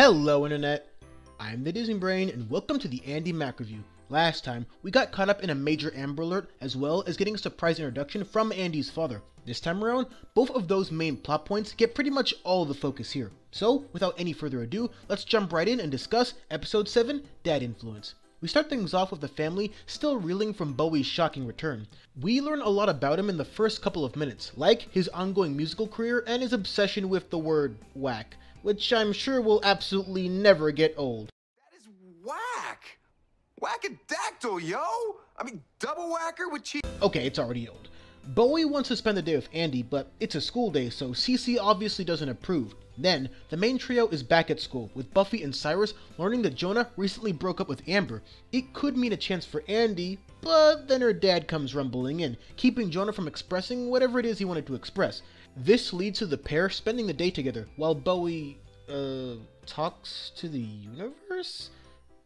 Hello Internet, I'm the Disney Brain and welcome to the Andi Mack review. Last time, we got caught up in a major Amber Alert as well as getting a surprise introduction from Andi's father. This time around, both of those main plot points get pretty much all the focus here. So, without any further ado, let's jump right in and discuss Episode 7, Dad Influence. We start things off with the family still reeling from Bowie's shocking return. We learn a lot about him in the first couple of minutes, like his ongoing musical career and his obsession with the word whack, which I'm sure will absolutely never get old. That is whack! Whack-a-dactyl, yo! I mean, double whacker with cheese. Okay, it's already old. Bowie wants to spend the day with Andi, but it's a school day, so Cece obviously doesn't approve. Then, the main trio is back at school, with Buffy and Cyrus learning that Jonah recently broke up with Amber. It could mean a chance for Andi, but then her dad comes rumbling in, keeping Jonah from expressing whatever it is he wanted to express. This leads to the pair spending the day together, while Bowie, talks to the universe?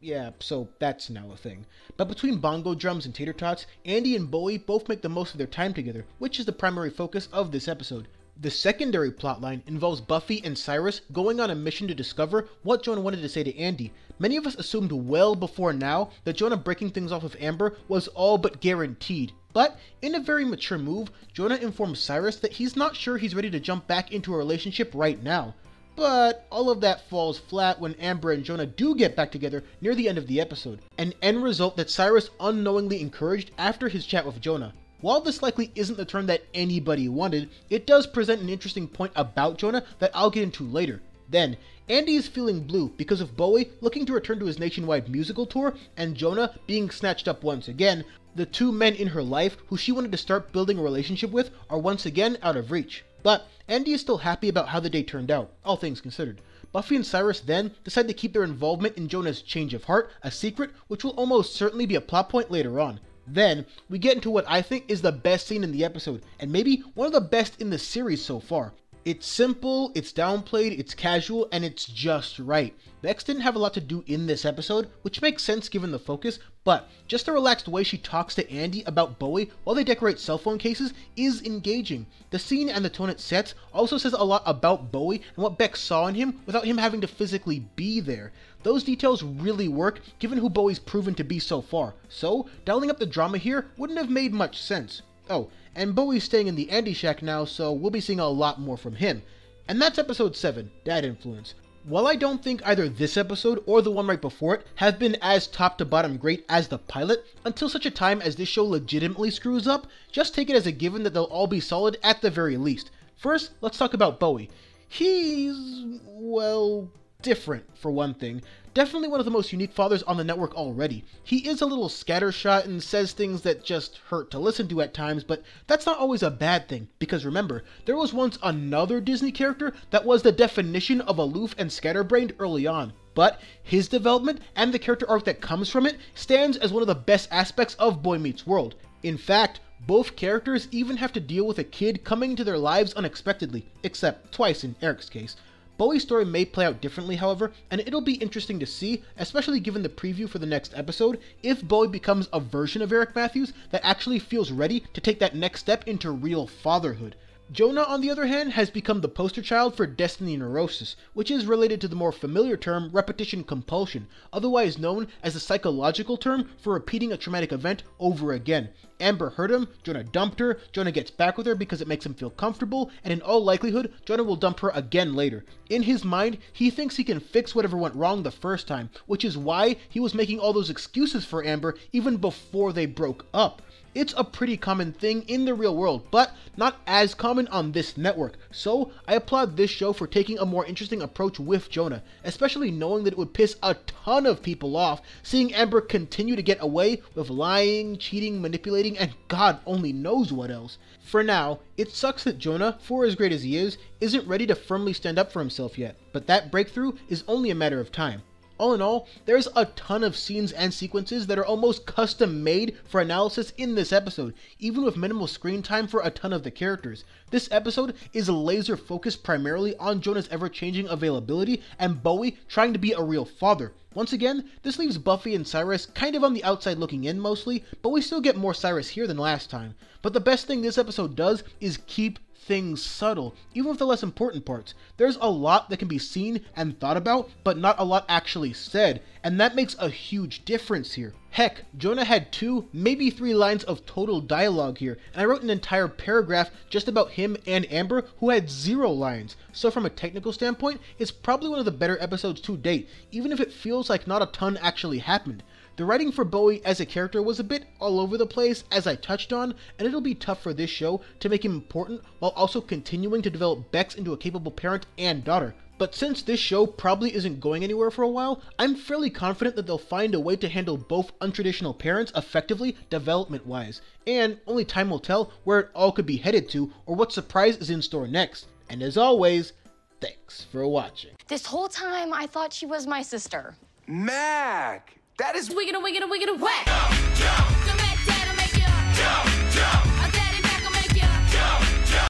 Yeah, so that's now a thing. But between bongo drums and tater tots, Andi and Bowie both make the most of their time together, which is the primary focus of this episode. The secondary plotline involves Buffy and Cyrus going on a mission to discover what Jonah wanted to say to Andi. Many of us assumed well before now that Jonah breaking things off with Amber was all but guaranteed. But, in a very mature move, Jonah informs Cyrus that he's not sure he's ready to jump back into a relationship right now. But all of that falls flat when Amber and Jonah do get back together near the end of the episode, an end result that Cyrus unknowingly encouraged after his chat with Jonah. While this likely isn't the turn that anybody wanted, it does present an interesting point about Jonah that I'll get into later. Then, Andi is feeling blue because of Bowie looking to return to his nationwide musical tour and Jonah being snatched up once again. The two men in her life who she wanted to start building a relationship with are once again out of reach. But Andi is still happy about how the day turned out, all things considered. Buffy and Cyrus then decide to keep their involvement in Jonah's change of heart a secret, which will almost certainly be a plot point later on. Then, we get into what I think is the best scene in the episode, and maybe one of the best in the series so far. It's simple, it's downplayed, it's casual, and it's just right. Bex didn't have a lot to do in this episode, which makes sense given the focus, but just the relaxed way she talks to Andi about Bowie while they decorate cell phone cases is engaging. The scene and the tone it sets also says a lot about Bowie and what Bex saw in him without him having to physically be there. Those details really work given who Bowie's proven to be so far, so dialing up the drama here wouldn't have made much sense. Oh, and Bowie's staying in the Andi Shack now, so we'll be seeing a lot more from him. And that's episode 7, Dad Influence. While I don't think either this episode or the one right before it have been as top to bottom great as the pilot, until such a time as this show legitimately screws up, just take it as a given that they'll all be solid at the very least. First, let's talk about Bowie. He's, well, different for one thing. Definitely one of the most unique fathers on the network already. He is a little scattershot and says things that just hurt to listen to at times, but that's not always a bad thing, because remember, there was once another Disney character that was the definition of aloof and scatterbrained early on. But his development and the character arc that comes from it stands as one of the best aspects of Boy Meets World. In fact, both characters even have to deal with a kid coming into their lives unexpectedly, except twice in Eric's case. Bowie's story may play out differently, however, and it'll be interesting to see, especially given the preview for the next episode, if Bowie becomes a version of Eric Matthews that actually feels ready to take that next step into real fatherhood. Jonah, on the other hand, has become the poster child for destiny neurosis, which is related to the more familiar term repetition compulsion, otherwise known as the psychological term for repeating a traumatic event over again. Amber hurt him, Jonah dumped her, Jonah gets back with her because it makes him feel comfortable, and in all likelihood, Jonah will dump her again later. In his mind, he thinks he can fix whatever went wrong the first time, which is why he was making all those excuses for Amber even before they broke up. It's a pretty common thing in the real world, but not as common on this network, so I applaud this show for taking a more interesting approach with Jonah, especially knowing that it would piss a ton of people off seeing Amber continue to get away with lying, cheating, manipulating, and God only knows what else. For now, it sucks that Jonah, for as great as he is, isn't ready to firmly stand up for himself yet, but that breakthrough is only a matter of time. All in all, there's a ton of scenes and sequences that are almost custom made for analysis in this episode, even with minimal screen time for a ton of the characters. This episode is laser focused primarily on Jonah's ever-changing availability and Bowie trying to be a real father. Once again, this leaves Buffy and Cyrus kind of on the outside looking in mostly, but we still get more Cyrus here than last time. But the best thing this episode does is keep things subtle, even with the less important parts. There's a lot that can be seen and thought about, but not a lot actually said, and that makes a huge difference here. Heck, Jonah had 2, maybe 3 lines of total dialogue here, and I wrote an entire paragraph just about him and Amber, who had 0 lines. So from a technical standpoint, it's probably one of the better episodes to date, even if it feels like not a ton actually happened. The writing for Bowie as a character was a bit all over the place, as I touched on, and it'll be tough for this show to make him important while also continuing to develop Bex into a capable parent and daughter. But since this show probably isn't going anywhere for a while, I'm fairly confident that they'll find a way to handle both untraditional parents effectively development-wise, and only time will tell where it all could be headed to or what surprise is in store next. And as always, thanks for watching. This whole time I thought she was my sister. Mac! That is Wiggin' whack!